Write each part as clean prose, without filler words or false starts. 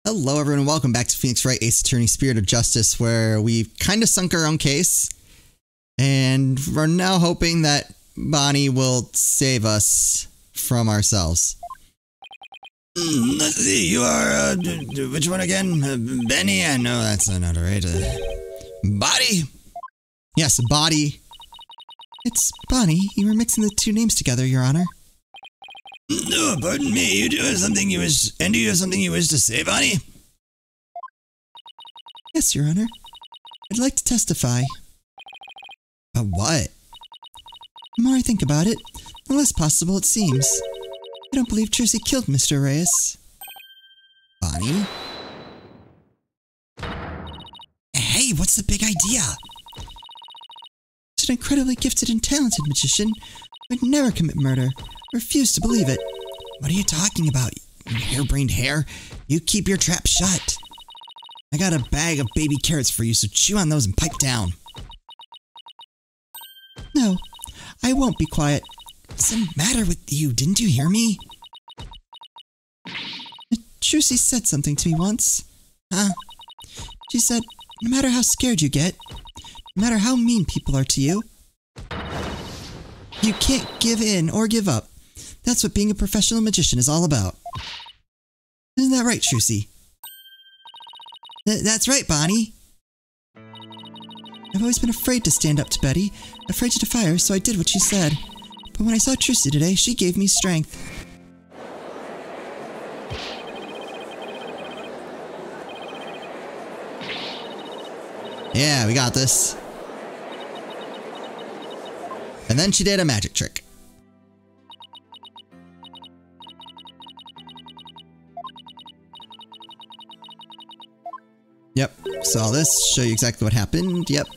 Hello everyone and welcome back to Phoenix Wright Ace Attorney Spirit of Justice, where we've kind of sunk our own case and we're now hoping that Bonnie will save us from ourselves. Let's see, you are, which one again? Benny? I know that's not right. Body? Yes, Body. It's Bonnie. You were mixing the two names together, Your Honor. No, pardon me. You do have something you wish, and do you have something you wish to say, Bonnie? Yes, Your Honor. I'd like to testify. What? The more I think about it, the less possible it seems. I don't believe Trucy killed Mr. Reyes. Bonnie? Hey, what's the big idea? She's an incredibly gifted and talented magician who would never commit murder. I refuse to believe it. What are you talking about? You harebrained hare? You keep your trap shut. I got a bag of baby carrots for you, so chew on those and pipe down. No, I won't be quiet. What's the matter with you? Didn't you hear me? Trucy said something to me once. Huh? She said, no matter how scared you get, no matter how mean people are to you, you can't give in or give up. That's what being a professional magician is all about. Isn't that right, Trucy? That's right, Bonnie. I've always been afraid to stand up to Betty, afraid to defy her, so I did what she said. But when I saw Trucy today, she gave me strength. Yeah, we got this. And then she did a magic trick. Yep, saw this, show you exactly what happened, yep.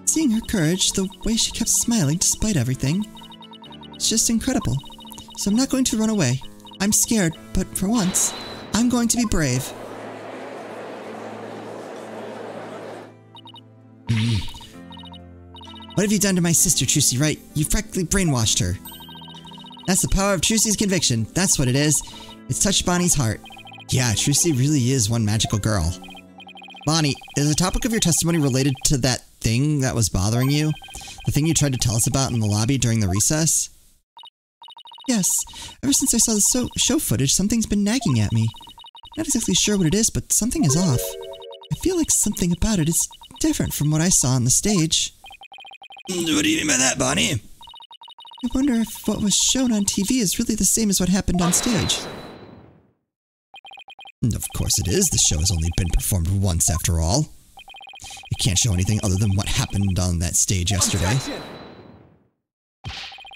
Seeing her courage, the way she kept smiling despite everything, it's just incredible. So I'm not going to run away. I'm scared, but for once, I'm going to be brave. What have you done to my sister, Trucy Wright? You've practically brainwashed her. That's the power of Trucy's conviction. That's what it is. It's touched Bonnie's heart. Yeah, Trucy really is one magical girl. Bonnie, is the topic of your testimony related to that thing that was bothering you? The thing you tried to tell us about in the lobby during the recess? Yes. Ever since I saw the show footage, something's been nagging at me. Not exactly sure what it is, but something is off. I feel like something about it is different from what I saw on the stage. What do you mean by that, Bonnie? I wonder if what was shown on TV is really the same as what happened on stage. Of course it is. The show has only been performed once after all. You can't show anything other than what happened on that stage yesterday.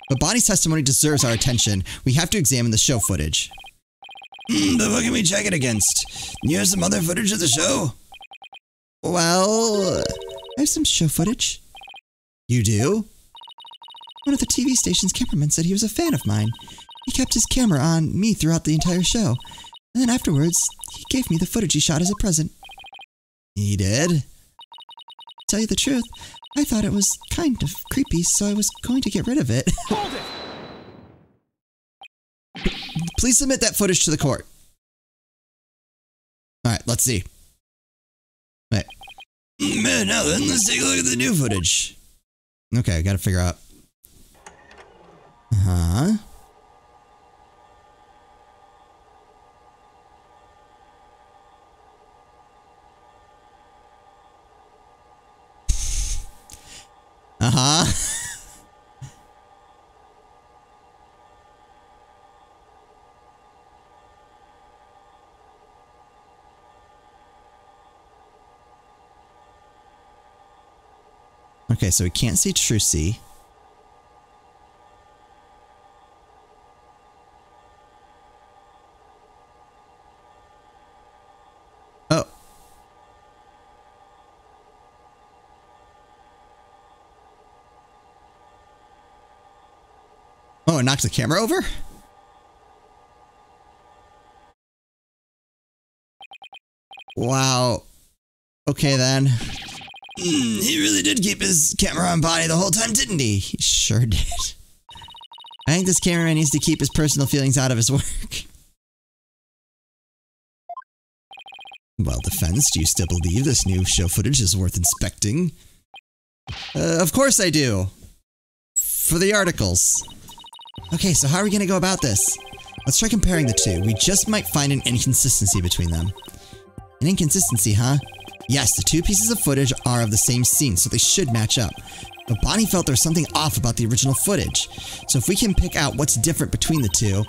But Bonnie's testimony deserves our attention. We have to examine the show footage. But what can we check it against? You have some other footage of the show? Well, I have some show footage. You do? One of the TV station's cameramen said he was a fan of mine. He kept his camera on me throughout the entire show. And then afterwards, he gave me the footage he shot as a present. He did? To tell you the truth, I thought it was kind of creepy, so I was going to get rid of it. Hold it! Please submit that footage to the court. Alright, let's see. Right. Now then, let's take a look at the new footage. Okay, I gotta figure out. Uh-huh. Uh-huh. Okay, so we can't see Trucy. Oh. Oh, it knocked the camera over? Wow. Okay then. He really did keep his camera on Bonnie the whole time, didn't he? He sure did. I think this cameraman needs to keep his personal feelings out of his work. Well, Defense, do you still believe this new show footage is worth inspecting? Of course I do. For the articles. Okay, so how are we going to go about this? Let's try comparing the two. We just might find an inconsistency between them. An inconsistency, huh? Yes, the two pieces of footage are of the same scene, so they should match up. But Bonnie felt there was something off about the original footage. So if we can pick out what's different between the two,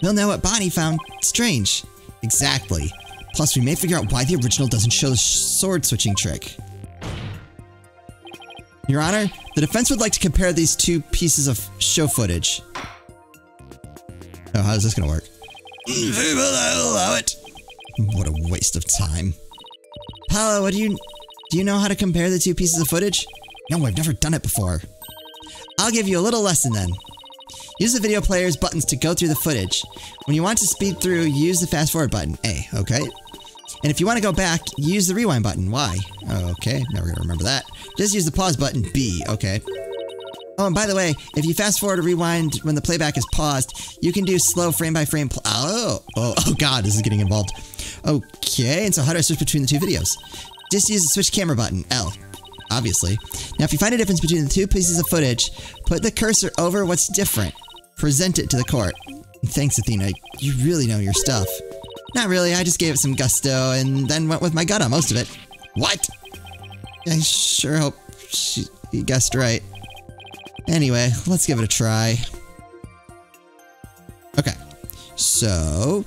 we'll know what Bonnie found strange. Exactly. Plus, we may figure out why the original doesn't show the sword switching trick. Your Honor, the defense would like to compare these two pieces of show footage. Oh, how's this gonna work? Very well, I'll allow it. What a waste of time. Paolo, do you know how to compare the two pieces of footage? No, I've never done it before. I'll give you a little lesson then. Use the video player's buttons to go through the footage. When you want to speed through, use the fast forward button, A, okay? And if you want to go back, use the rewind button, Y. Okay, never gonna remember that. Just use the pause button, B, okay? Oh, and by the way, if you fast forward or rewind when the playback is paused, you can do slow frame by frame. Oh god, this is getting involved. Okay, and so how do I switch between the two videos? Just use the switch camera button, L. Obviously. Now, if you find a difference between the two pieces of footage, put the cursor over what's different. Present it to the court. Thanks, Athena. You really know your stuff. Not really, I just gave it some gusto and then went with my gut on most of it. What? I sure hope you guessed right. Anyway, let's give it a try. Okay. So...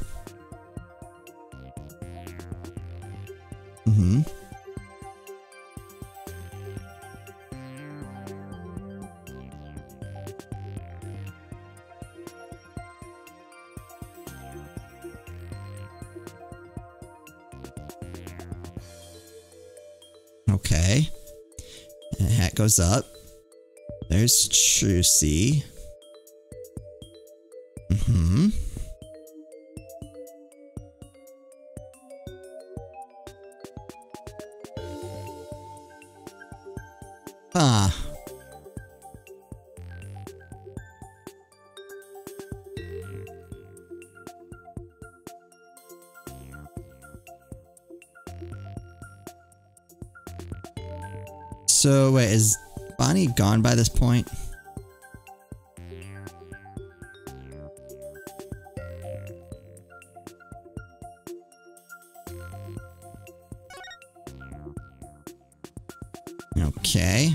Okay. And the hat goes up. There's Trucy. Ah. So, wait, is Bonnie gone by this point? Okay.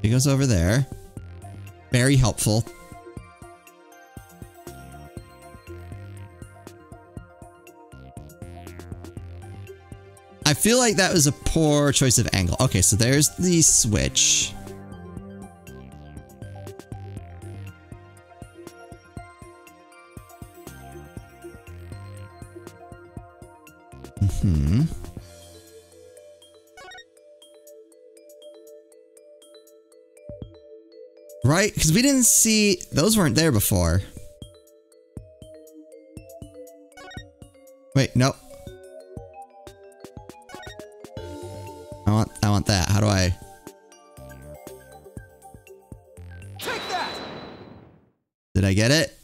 He goes over there. Very helpful. I feel like that was a poor choice of angle. Okay, so there's the switch. Right? Because we didn't see... Those weren't there before. Wait, no. I want that. How do I... Take that! Did I get it?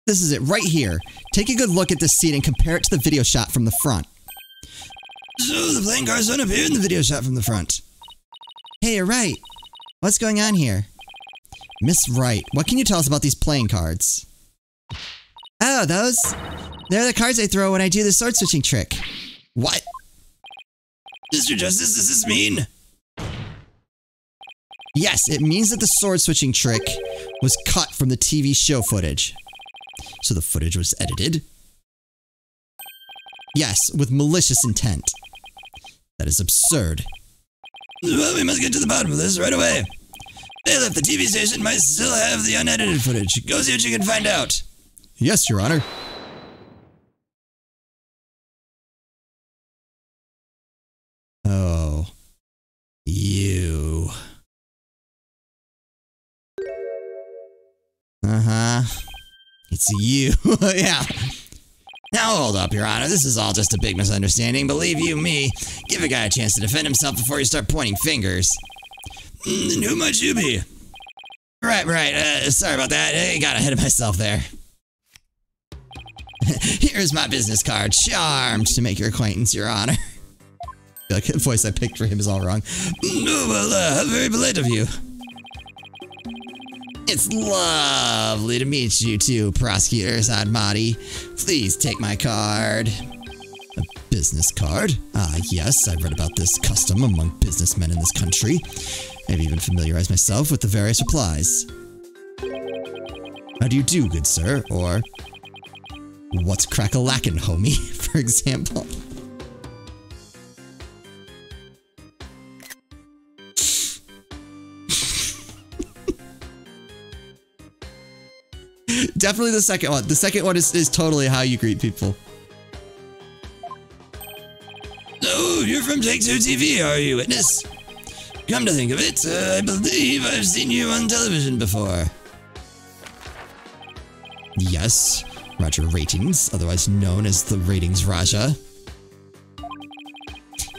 This is it, right here. Take a good look at this scene and compare it to the video shot from the front. So, the playing cards don't appear in the video shot from the front. Hey, you're right. What's going on here? Miss Wright, what can you tell us about these playing cards? Oh, those? They're the cards I throw when I do the sword switching trick. What? Mr. Justice, does this mean? Yes, it means that the sword switching trick was cut from the TV show footage. So the footage was edited? Yes, with malicious intent. That is absurd. Well, we must get to the bottom of this right away. Bailiff, the TV station might still have the unedited footage. Go see what you can find out. Yes, Your Honor. Oh. You. Uh-huh. It's you. Yeah. Now hold up, Your Honor. This is all just a big misunderstanding. Believe you me. Give a guy a chance to defend himself before you start pointing fingers. Then who might you be? Right. Sorry about that. I got ahead of myself there. Here's my business card. Charmed to make your acquaintance, Your Honor. Like, the voice I picked for him is all wrong. No, well, how very polite of you. It's lovely to meet you too, Prosecutor Zadmati. Please take my card. A business card? Ah, yes, I've read about this custom among businessmen in this country. I've even familiarized myself with the various replies. How do you do, good sir? Or, what's crack-a-lackin', homie, for example. Definitely the second one. The second one is totally how you greet people. Oh, you're from Take-Two TV, are you, witness? Come to think of it, I believe I've seen you on television before. Yes, Roger Ratings, otherwise known as the Ratings Raja.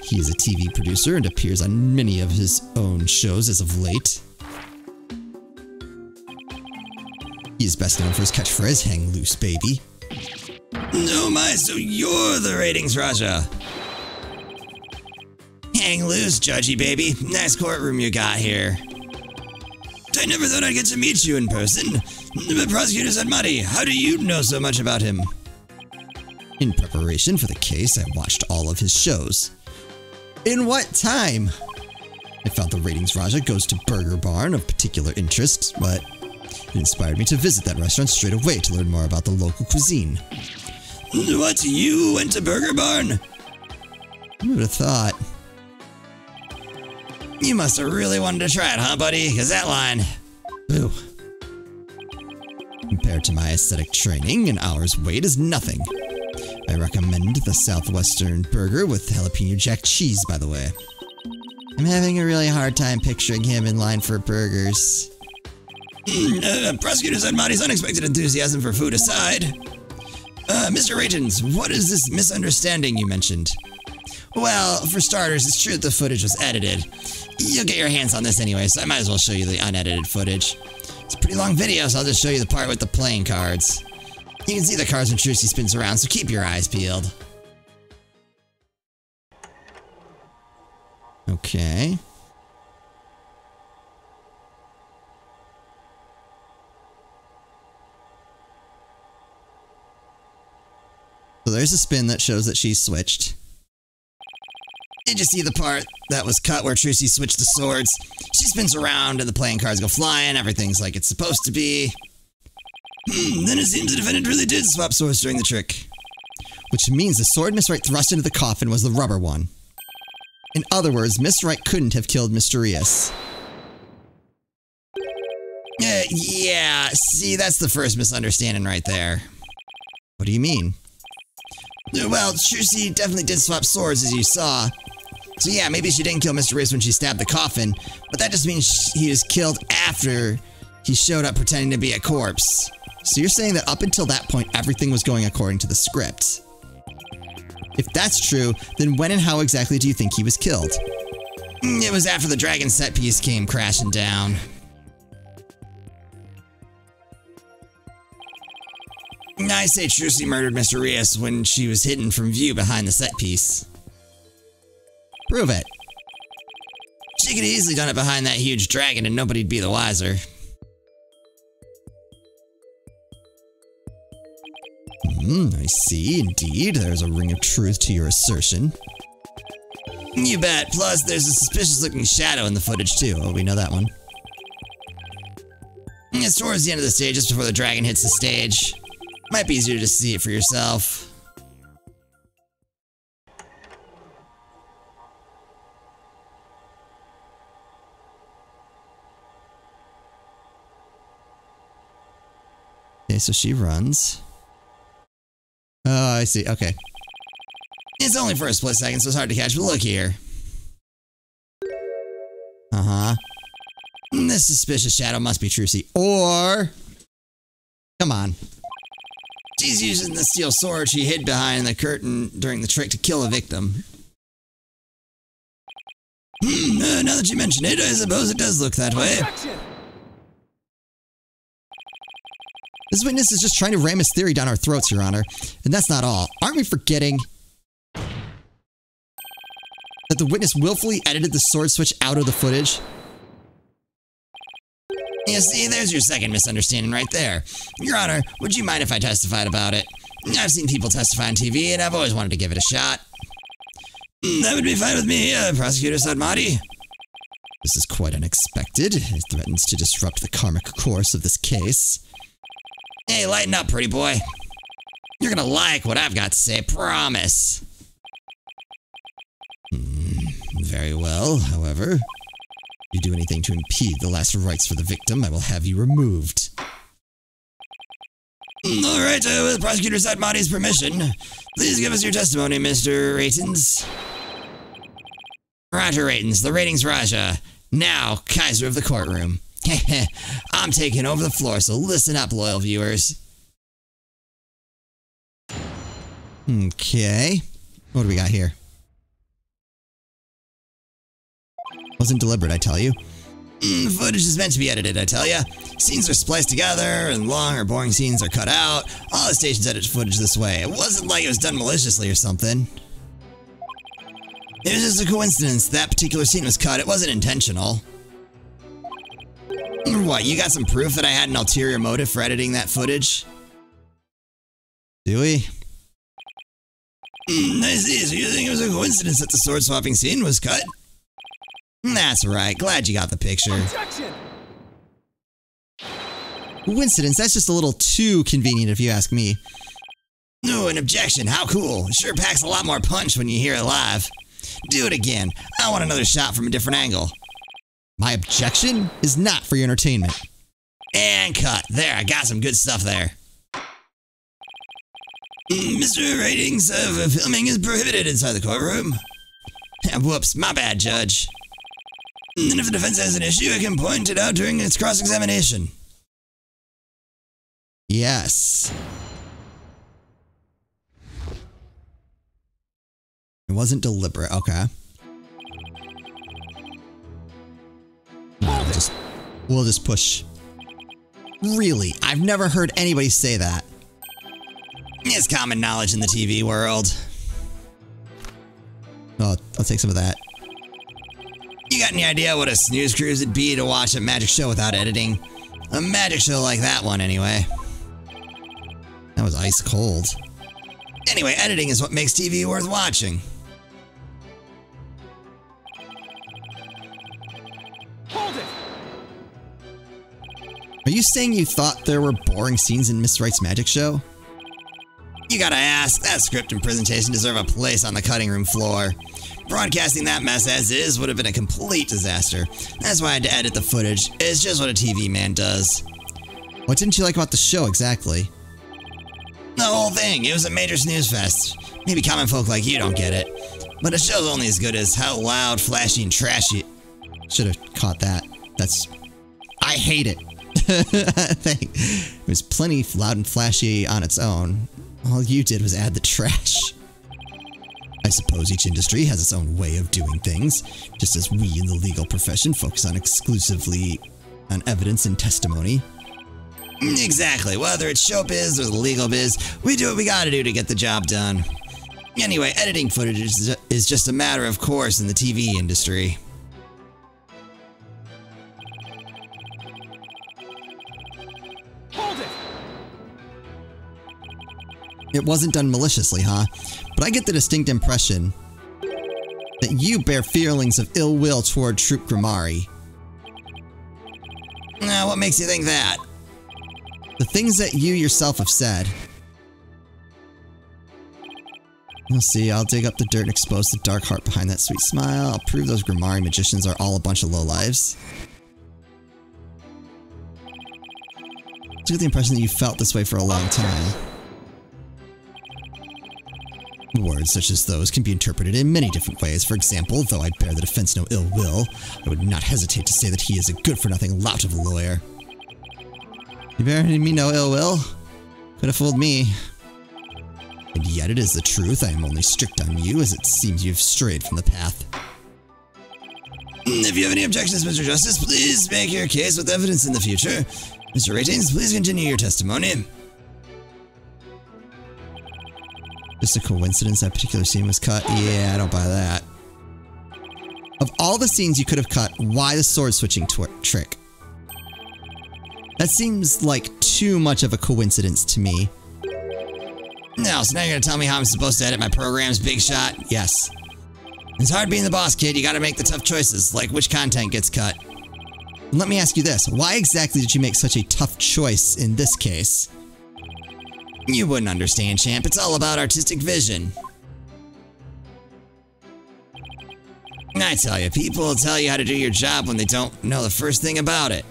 He is a TV producer and appears on many of his own shows as of late. He is best known for his catchphrase, hang loose, baby. Oh my, so you're the Ratings Raja. Hang loose, judgy baby. Nice courtroom you got here. I never thought I'd get to meet you in person. But Prosecutor Zadmati, how do you know so much about him? In preparation for the case, I watched all of his shows. In what time? I found the Ratings Raja goes to Burger Barn of particular interest, but it inspired me to visit that restaurant straight away to learn more about the local cuisine. What, you went to Burger Barn? Who would have thought? You must have really wanted to try it, huh, buddy? Because that line... Ooh. Compared to my aesthetic training, an hour's wait is nothing. I recommend the Southwestern burger with jalapeno jack cheese, by the way. I'm having a really hard time picturing him in line for burgers. Prosecutor Zadmati's unexpected enthusiasm for food aside. Mr. Ratings, what is this misunderstanding you mentioned? Well, for starters, it's true that the footage was edited. You'll get your hands on this anyway, so I might as well show you the unedited footage. It's a pretty long video, so I'll just show you the part with the playing cards. You can see the cards when Trucy spins around, so keep your eyes peeled. Okay. So there's a spin that shows that she's switched. Did you see the part that was cut where Trucy switched the swords? She spins around and the playing cards go flying, everything's like it's supposed to be. Then it seems the defendant really did swap swords during the trick. Which means the sword Miss Wright thrust into the coffin was the rubber one. In other words, Miss Wright couldn't have killed Mysterious. Yeah, see, that's the first misunderstanding right there. What do you mean? Well, Trucy definitely did swap swords, as you saw. So yeah, maybe she didn't kill Mr. Riss when she stabbed the coffin, but that just means he was killed after he showed up pretending to be a corpse. So you're saying that up until that point, everything was going according to the script. If that's true, then when and how exactly do you think he was killed? It was after the dragon set piece came crashing down. I say Trucy murdered Mr. Rios when she was hidden from view behind the set piece. Prove it. She could have easily done it behind that huge dragon and nobody'd be the wiser. I see, indeed. There's a ring of truth to your assertion. You bet. Plus, there's a suspicious-looking shadow in the footage, too. Oh, we know that one. It's towards the end of the stage, just before the dragon hits the stage. Might be easier to see it for yourself. Okay, so she runs. Oh, I see. Okay. It's only for a split second, so it's hard to catch, but look here. Uh-huh. This suspicious shadow must be Trucy. Or... Come on. She's using the steel sword she hid behind the curtain during the trick to kill a victim. Now that you mention it, I suppose it does look that way. Objection! This witness is just trying to ram his theory down our throats, Your Honor. And that's not all. Aren't we forgetting that the witness willfully edited the sword switch out of the footage? You see, there's your second misunderstanding right there. Your Honor, would you mind if I testified about it? I've seen people testify on TV, and I've always wanted to give it a shot. That would be fine with me, Prosecutor Sadmati. This is quite unexpected. It threatens to disrupt the karmic course of this case. Hey, lighten up, pretty boy. You're gonna like what I've got to say, promise. Very well, however. If you do anything to impede the last rites for the victim, I will have you removed. Alright, with Prosecutor Sadmati's permission, please give us your testimony, Mr. Ratens. Roger Ratens, the ratings Raja. Now, Kaiser of the courtroom. I'm taking over the floor, so listen up, loyal viewers. Okay. What do we got here? Wasn't deliberate, I tell you. Footage is meant to be edited, I tell ya. Scenes are spliced together, and long or boring scenes are cut out. All the stations edit footage this way. It wasn't like it was done maliciously or something. It was just a coincidence. That particular scene was cut. It wasn't intentional. What, you got some proof that I had an ulterior motive for editing that footage? Do we? I see. So you think it was a coincidence that the sword swapping scene was cut? That's right. Glad you got the picture. Objection! Coincidence? That's just a little too convenient if you ask me. No, an objection. How cool. It sure packs a lot more punch when you hear it live. Do it again. I want another shot from a different angle. My objection is not for your entertainment. And cut. There, I got some good stuff there. Mr. Ratings, filming is prohibited inside the courtroom. Whoops, my bad, Judge. And if the defense has an issue, it can point it out during its cross-examination. Yes. It wasn't deliberate, okay. We'll just push. Really? I've never heard anybody say that. It's common knowledge in the TV world. Oh, I'll take some of that. You got any idea what a snooze cruise it'd be to watch a magic show without editing? A magic show like that one, anyway. That was ice cold. Anyway, editing is what makes TV worth watching. Hold it! Are you saying you thought there were boring scenes in Miss Wright's magic show? You gotta ask, that script and presentation deserve a place on the cutting room floor. Broadcasting that mess as is would have been a complete disaster. That's why I had to edit the footage. It's just what a TV man does. What didn't you like about the show exactly? The whole thing. It was a major snooze fest. Maybe common folk like you don't get it. But a show's only as good as how loud, flashy, and trashy. Should have caught that. That's... I hate it. It was plenty loud and flashy on its own. All you did was add the trash. I suppose each industry has its own way of doing things, just as we in the legal profession focus on exclusively on evidence and testimony. Exactly. Whether it's showbiz or the legal biz, we do what we gotta do to get the job done. Anyway, editing footage is just a matter of course in the TV industry. Hold it! It wasn't done maliciously, huh? But I get the distinct impression that you bear feelings of ill will toward Troop Grimari. Now, what makes you think that? The things that you yourself have said. We'll see, I'll dig up the dirt and expose the dark heart behind that sweet smile. I'll prove those Grimari magicians are all a bunch of lowlives. I get the impression that you felt this way for a long time. Words such as those can be interpreted in many different ways. For example, though I bear the defense no ill will, I would not hesitate to say that he is a good-for-nothing lout of a lawyer. You bear me no ill will? Could have fooled me. And yet it is the truth. I am only strict on you, as it seems you have strayed from the path. If you have any objections, Mr. Justice, please make your case with evidence in the future. Mr. Ratings, please continue your testimony. Just a coincidence that particular scene was cut? Yeah, I don't buy that. Of all the scenes you could have cut, why the sword switching trick? That seems like too much of a coincidence to me. No, so now you're gonna tell me how I'm supposed to edit my programs, Big Shot? Yes. It's hard being the boss, kid. You gotta make the tough choices, like which content gets cut. Let me ask you this. Why exactly did you make such a tough choice in this case? You wouldn't understand, champ. It's all about artistic vision. I tell you, people will tell you how to do your job when they don't know the first thing about it.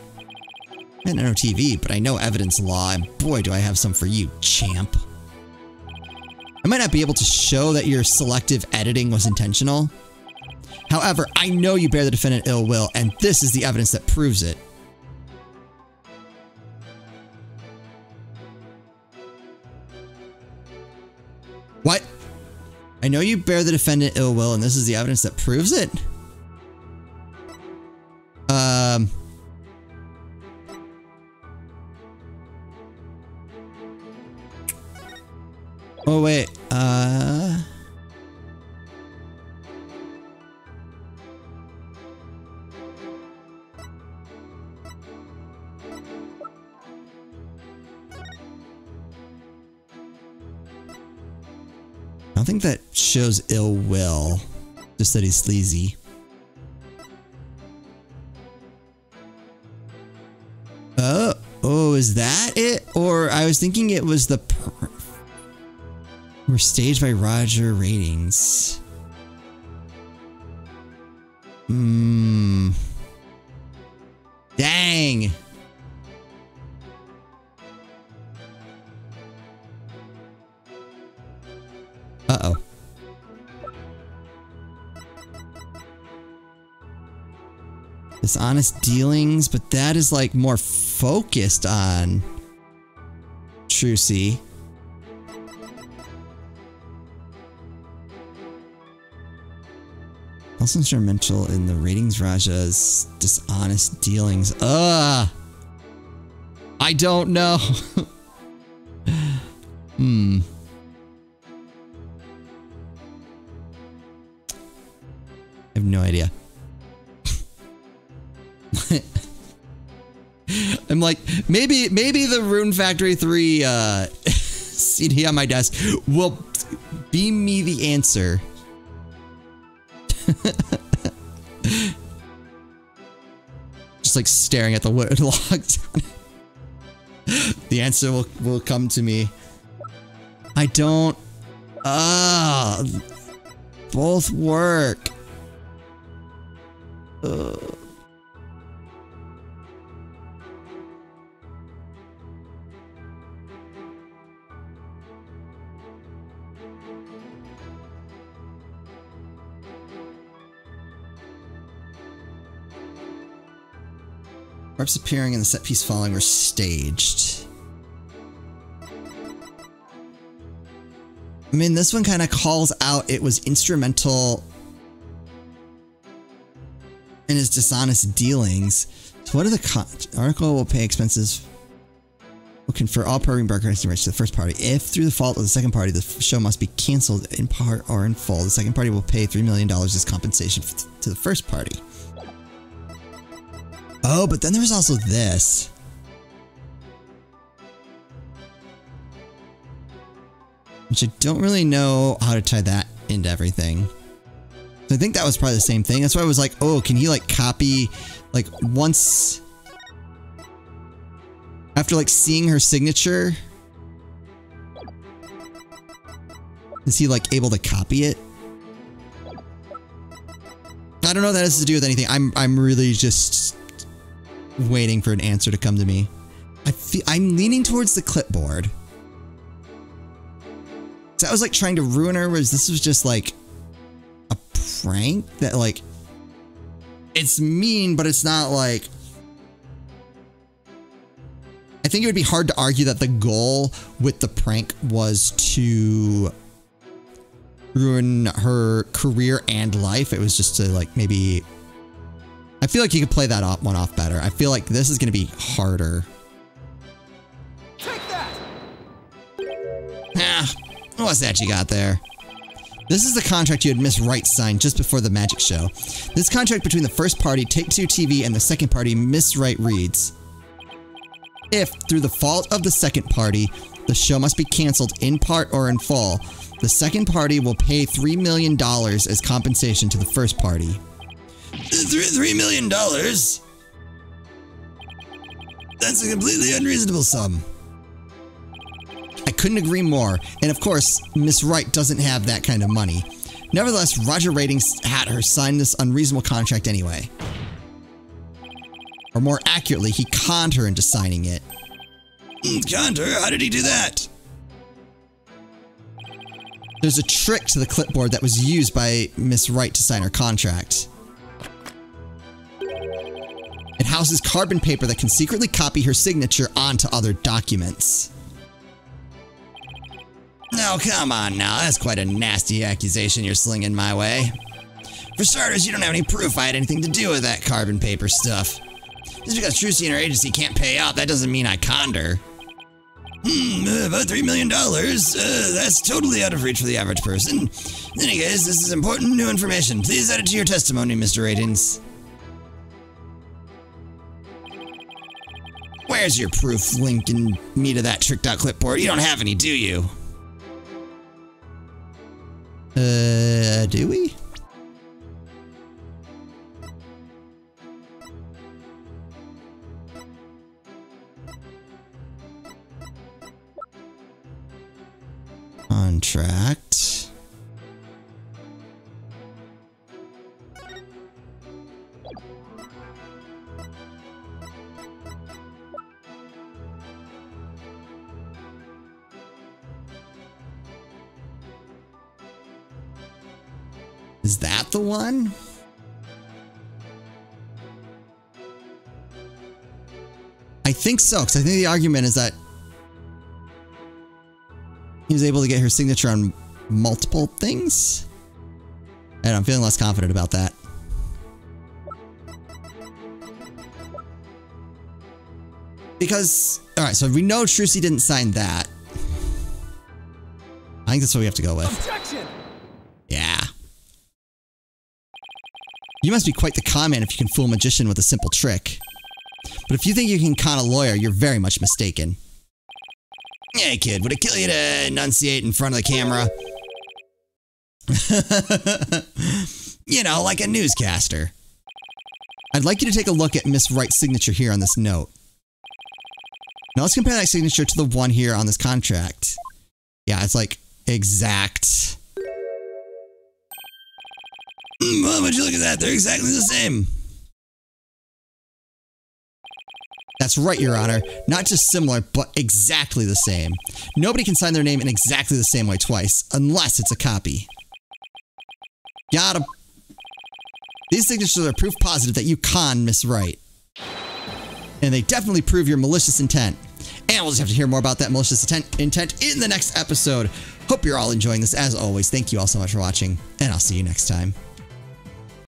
I don't know TV, but I know evidence law, and boy, do I have some for you, champ. I might not be able to show that your selective editing was intentional. However, I know you bear the defendant ill will, and this is the evidence that proves it. What? I know you bear the defendant ill will, and this is the evidence that proves it? Oh, wait. I don't think that shows ill will. Just that he's sleazy. Oh, is that it? Or I was thinking it was the... We're staged by Roger Ratings. Dang. Uh-oh. Dishonest dealings, but that is like more focused on Trucy. Also instrumental in the Ratings Raja's dishonest dealings. I don't know. I have no idea. I'm like, maybe the Rune Factory 3 CD on my desk will beam me the answer. Just like staring at the wood logs. The answer will come to me. I don't... both work. Corpse appearing and the set piece falling were staged. I mean, this one kind of calls out it was instrumental in his dishonest dealings. So what are the article will pay expenses, will confer all programming broadcasting rights to the first party. If through the fault of the second party, the show must be canceled in part or in full, the second party will pay $3 million as compensation to the first party. Oh, but then there was also this. Which I don't really know how to tie that into everything. So I think that was probably the same thing. That's why I was like, oh, can he like copy, like once... After like seeing her signature... Is he like able to copy it? I don't know if that has to do with anything. I'm really just... waiting for an answer to come to me. I'm leaning towards the clipboard. So I was like trying to ruin her, whereas this was just like a prank that like it's mean, but it's not like. I think it would be hard to argue that the goal with the prank was to ruin her career and life. It was just to like maybe I feel like you could play that one off better. I feel like this is going to be harder. Take that! What's that you got there? This is the contract you had Miss Wright signed just before the magic show. This contract between the first party, Take-Two TV, and the second party, Miss Wright, reads: if, through the fault of the second party, the show must be canceled in part or in full, the second party will pay $3 million as compensation to the first party. $3 million? That's a completely unreasonable sum. I couldn't agree more, and of course, Miss Wright doesn't have that kind of money. Nevertheless, Roger Ratings had her sign this unreasonable contract anyway. Or more accurately, he conned her into signing it. Conned her? How did he do that? There's a trick to the clipboard that was used by Miss Wright to sign her contract. It houses carbon paper that can secretly copy her signature onto other documents. No, come on now. That's quite a nasty accusation you're slinging my way. For starters, you don't have any proof I had anything to do with that carbon paper stuff. Just because Trucy and her agency can't pay out, that doesn't mean I conned her. About $3 million? That's totally out of reach for the average person. In any case, this is important new information. Please add it to your testimony, Mr. Ratings. Where's your proof linking me to that tricked out clipboard? You don't have any, do you? Do we? Contract. Is that the one? I think so, because I think the argument is that he was able to get her signature on multiple things. And I'm feeling less confident about that. Because, alright, so we know Trucy didn't sign that. I think that's what we have to go with. Objection! Yeah. You must be quite the con man if you can fool a magician with a simple trick. But if you think you can con a lawyer, you're very much mistaken. Hey kid, would it kill you to enunciate in front of the camera? You know, like a newscaster. I'd like you to take a look at Miss Wright's signature here on this note. Now let's compare that signature to the one here on this contract. Yeah, it's like exact. Well, would you look at that? They're exactly the same. That's right, Your Honor. Not just similar, but exactly the same. Nobody can sign their name in exactly the same way twice, unless it's a copy. Got him. These signatures are proof positive that you conned Miss Wright. And they definitely prove your malicious intent. And we'll just have to hear more about that malicious intent in the next episode. Hope you're all enjoying this. As always, thank you all so much for watching, and I'll see you next time.